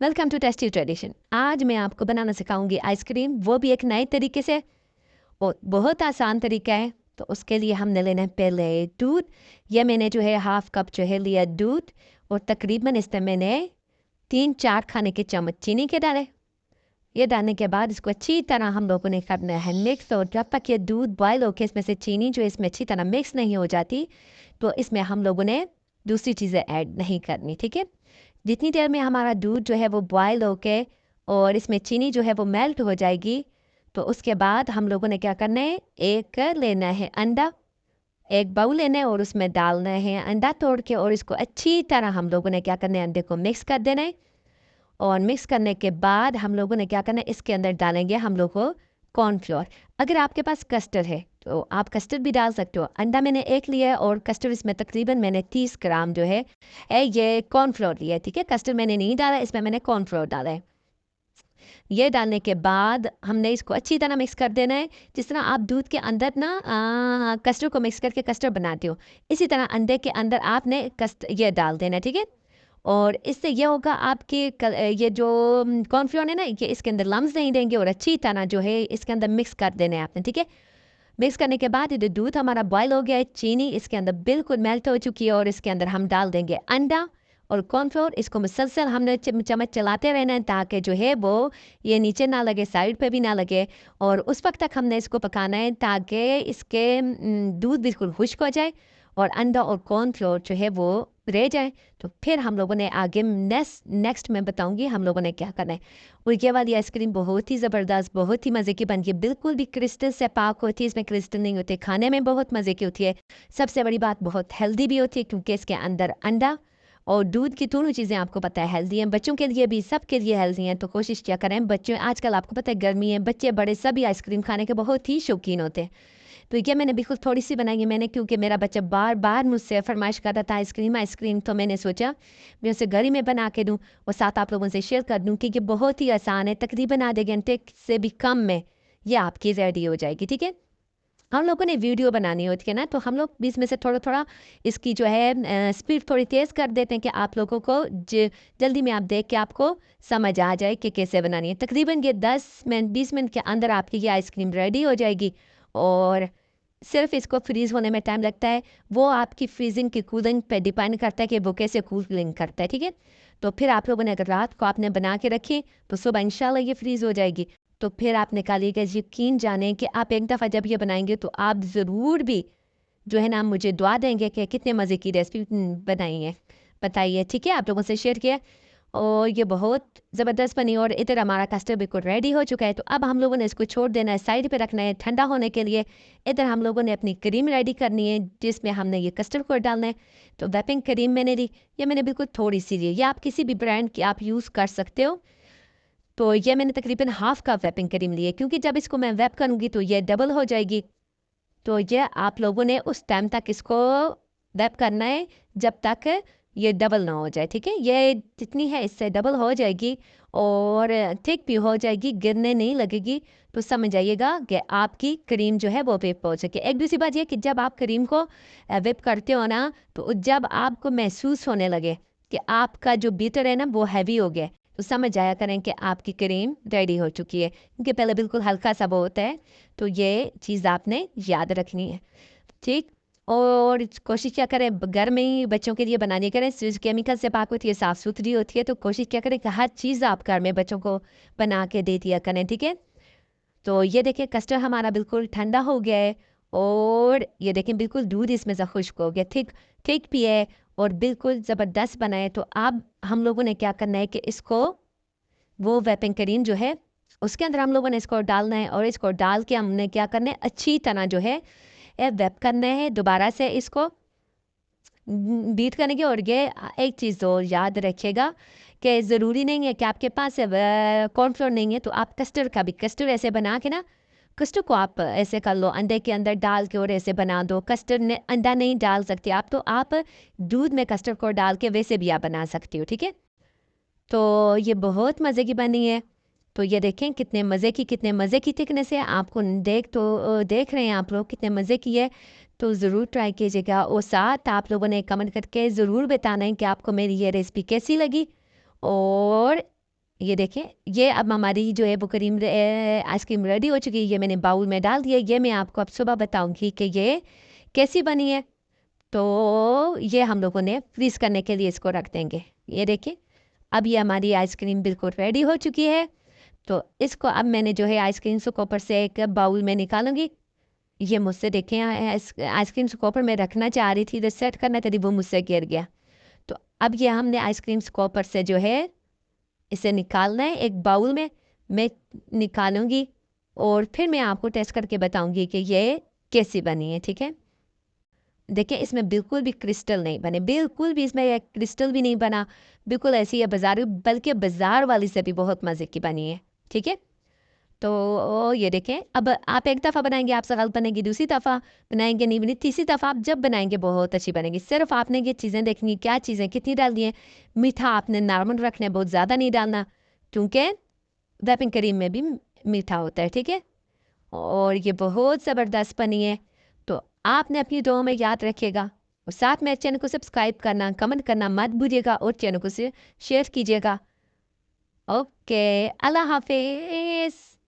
Welcome to tasty tradition. आज मैं आपको बनाना सिखाऊंगी आइसक्रीम, वो भी एक नए तरीके से। और बहुत आसान तरीका है। तो उसके लिए हमने लेना है पहले दूध। ये मैंने जो है हाफ कप जो है लिया दूध, और तकरीबन इसमें मैंने 3-4 खाने के चम्मच चीनी के डाले। ये डालने के बाद इसको अच्छी तरह हम लोगों ने करना है मिक्स। और जब तक ये दूध बॉयल होकर इसमें से चीनी जो इसमें अच्छी तरह मिक्स नहीं हो जाती, तो इसमें हम लोगों ने दूसरी चीज़ें ऐड नहीं करनी। ठीक है, जितनी देर में हमारा दूध जो है वो बॉयल होके और इसमें चीनी जो है वो मेल्ट हो जाएगी, तो उसके बाद हम लोगों ने क्या करना है, एक लेना है अंडा। एक बाउल लेना है और उसमें डालना है अंडा तोड़ के, और इसको अच्छी तरह हम लोगों ने क्या करना है, अंडे को मिक्स कर देना है। और मिक्स करने के बाद हम लोगों ने क्या करना है, इसके अंदर डालेंगे हम लोग को कॉर्नफ्लोर। अगर आपके पास कस्टर्ड है तो आप कस्टर्ड भी डाल सकते हो। अंडा मैंने एक लिया है और कस्टर्ड इसमें तकरीबन मैंने 30 ग्राम जो है ये कॉर्नफ्लोर लिया है। ठीक है, कस्टर्ड मैंने नहीं डाला, इसमें मैंने कॉर्नफ्लोर डाला है। ये डालने के बाद हमने इसको अच्छी तरह मिक्स कर देना है। जिस तरह आप दूध के अंदर ना कस्टर्ड को मिक्स करके कस्टर्ड बनाते हो, इसी तरह अंडे के अंदर आपने ये डाल देना है। ठीक है, और इससे ये होगा आपके ये जो कॉर्नफ्लोर है ना, ये इसके अंदर लम्स नहीं देंगे, और अच्छी तरह जो है इसके अंदर मिक्स कर देना है आपने। ठीक है, मिक्स करने के बाद ये दूध हमारा बॉयल हो गया है, चीनी इसके अंदर बिल्कुल मेल्ट हो चुकी है, और इसके अंदर हम डाल देंगे अंडा और कॉर्नफ्लोर। इसको मुसलसल हमने चम्मच चलाते रहना है ताकि जो है वो ये नीचे ना लगे, साइड पे भी ना लगे। और उस वक्त तक हमने इसको पकाना है ताकि इसके दूध बिल्कुल खुश्क हो जाए और अंडा और कॉर्नफ्लोर जो है वो रह जाए। तो फिर हम लोगों ने आगे नेक्स्ट मैं बताऊंगी हम लोगों ने क्या करना है। और ये वाली आइसक्रीम बहुत ही ज़बरदस्त, बहुत ही मज़े की बनती है, बिल्कुल भी क्रिस्टल से पाक होती है, इसमें क्रिस्टल नहीं होते, खाने में बहुत मज़े की होती है। सबसे बड़ी बात, बहुत हेल्दी भी होती है क्योंकि इसके अंदर अंडा और दूध की दोनों चीज़ें आपको पता है हेल्दी हैं। बच्चों के लिए भी, सबके लिए हेल्दी हैं। तो कोशिश क्या करें, बच्चों आजकल आपको पता है गर्मी है, बच्चे बड़े सभी आइसक्रीम खाने के बहुत ही शौकीन होते हैं। तो ये मैंने बिल्कुल थोड़ी सी बनाई है मैंने, क्योंकि मेरा बच्चा बार बार मुझसे फरमाइश कर रहा था आइसक्रीम आइसक्रीम। तो मैंने सोचा मैं उसे घर ही में बना के दूँ और साथ आप लोगों से शेयर कर दूँ कि ये बहुत ही आसान है, तकरीबन आधे घंटे से भी कम में ये आपकी रेडी हो जाएगी। ठीक है, हम लोगों ने वीडियो बनानी होती है ना, तो हम लोग बीच में से थोड़ा थोड़ा इसकी जो है स्पीड थोड़ी तेज़ कर देते हैं कि आप लोगों को जल्दी में आप देख के आपको समझ आ जाए कि कैसे बनानी है। तकरीबन ये 10 मिनट 20 मिनट के अंदर आपकी ये आइसक्रीम रेडी हो जाएगी। और सिर्फ इसको फ्रीज़ होने में टाइम लगता है, वो आपकी फ्रीजिंग की कूलिंग पे डिपेंड करता है कि वो कैसे कूलिंग करता है। ठीक है, तो फिर आप लोगों ने अगर रात को आपने बना के रखी तो सुबह इंशाल्लाह ये फ्रीज़ हो जाएगी। तो फिर आप निकालिएगा, यकीन जाने कि आप एक दफ़ा जब ये बनाएंगे तो आप ज़रूर भी जो है ना मुझे दुआ देंगे कि कितने मज़े की रेसिपी बनाई है, बताइए। ठीक है, आप लोगों से शेयर किया और ये बहुत ज़बरदस्त बनी। और इधर हमारा कस्टर्ड बिल्कुल रेडी हो चुका है। तो अब हम लोगों ने इसको छोड़ देना है, साइड पे रखना है ठंडा होने के लिए। इधर हम लोगों ने अपनी क्रीम रेडी करनी है जिसमें हमने ये कस्टर्ड को डालना है। तो व्हिपिंग क्रीम मैंने ली, ये मैंने बिल्कुल थोड़ी सी ली, या आप किसी भी ब्रांड की आप यूज़ कर सकते हो। तो ये मैंने तकरीबन हाफ कप व्हिपिंग क्रीम ली है, क्योंकि जब इसको मैं वेप करूँगी तो ये डबल हो जाएगी। तो ये आप लोगों ने उस टाइम तक इसको वेप करना है जब तक ये डबल ना हो जाए। ठीक है, ये जितनी है इससे डबल हो जाएगी और थिक भी हो जाएगी, गिरने नहीं लगेगी। तो समझ आइएगा कि आपकी क्रीम जो है वो वेप हो सके। एक दूसरी बात ये कि जब आप क्रीम को वेप करते हो ना, तो जब आपको महसूस होने लगे कि आपका जो बीटर है ना वो हैवी हो गया, तो समझ आया करें कि आपकी क्रीम रेडी हो चुकी है, क्योंकि पहले बिल्कुल हल्का सा वो होता है। तो ये चीज़ आपने याद रखनी है। ठीक, और कोशिश क्या करें घर में ही बच्चों के लिए बनाने करें, सिर्फ केमिकल से पाक होती है, साफ़ सुथरी होती है। तो कोशिश क्या करें कि हर चीज़ आप घर में बच्चों को बना के दे दिया करें। ठीक है, तो ये देखिए कस्टर्ड हमारा बिल्कुल ठंडा हो गया है, और ये देखें बिल्कुल दूध इसमें से खुश्क हो गया, ठीक ठीक भी है और बिल्कुल ज़बरदस्त बना है। तो अब हम लोगों ने क्या करना है कि इसको वो व्हिपिंग क्रीम जो है उसके अंदर हम लोगों ने इसको डालना है, और इसको डाल के हमने क्या करना है, अच्छी तरह जो है वेप करना है दोबारा से इसको बीट करने की। और ये एक चीज़ और याद रखिएगा कि ज़रूरी नहीं है कि आपके पास कॉर्नफ्लोर नहीं है तो आप कस्टर्ड का भी, कस्टर्ड ऐसे बना के ना, कस्टर्ड को आप ऐसे कर लो, अंडे के अंदर डाल के और ऐसे बना दो। कस्टर्ड ने अंडा नहीं डाल सकते आप, तो आप दूध में कस्टर्ड को डाल के वैसे भी आप बना सकते हो। ठीक है, तो ये बहुत मज़े की बनी है। तो ये देखें कितने मज़े की, कितने मज़े की थिकनेस है, आपको देख रहे हैं आप लोग कितने मज़े की है। तो ज़रूर ट्राई कीजिएगा, और साथ आप लोगों ने कमेंट करके ज़रूर बताना है कि आपको मेरी ये रेसिपी कैसी लगी। और ये देखें, ये अब हमारी जो है वो करीम आइसक्रीम रेडी हो चुकी है। ये मैंने बाउल में डाल दिया। ये मैं आपको अब सुबह बताऊंगी कि ये कैसी बनी है। तो ये हम लोगों ने फ्रीज करने के लिए इसको रख देंगे। ये देखिए, अब ये हमारी आइसक्रीम बिल्कुल रेडी हो चुकी है। तो इसको अब मैंने जो है आइसक्रीम स्कूपर से एक बाउल में निकालूंगी। ये मुझसे देखें, आइसक्रीम स्कूपर में रखना चाह रही थी, तो सेट करना तभी वो मुझसे गिर गया। तो अब ये हमने आइसक्रीम स्कूपर से जो है इसे निकालना है एक बाउल में। मैं निकालूंगी और फिर मैं आपको टेस्ट करके बताऊंगी कि ये कैसी बनी है। ठीक है, देखिए इसमें बिल्कुल भी क्रिस्टल नहीं बने, बिल्कुल भी इसमें क्रिस्टल भी नहीं बना। बिल्कुल ऐसी है बाजार, बल्कि बाजार वाली से भी बहुत मज़े की बनी है। ठीक है, तो ये देखें, अब आप एक दफ़ा बनाएंगे आपसे गलत बनेगी, दूसरी दफ़ा बनाएंगे नहीं बनी, तीसरी दफ़ा आप जब बनाएंगे बहुत अच्छी बनेगी। सिर्फ आपने ये चीज़ें देखनी, क्या चीज़ें कितनी डालनी है। मीठा आपने नॉर्मल रखना है, बहुत ज़्यादा नहीं डालना, क्योंकि व्हिपिंग क्रीम में भी मीठा होता है। ठीक है, और ये बहुत ज़बरदस्त बनी है। तो आपने अपनी दुआ में याद रखिएगा, और साथ में चैनल को सब्सक्राइब करना, कमेंट करना मत भूलिएगा, और चैनल को शेयर कीजिएगा। ओके, अल्लाह हाफिज़।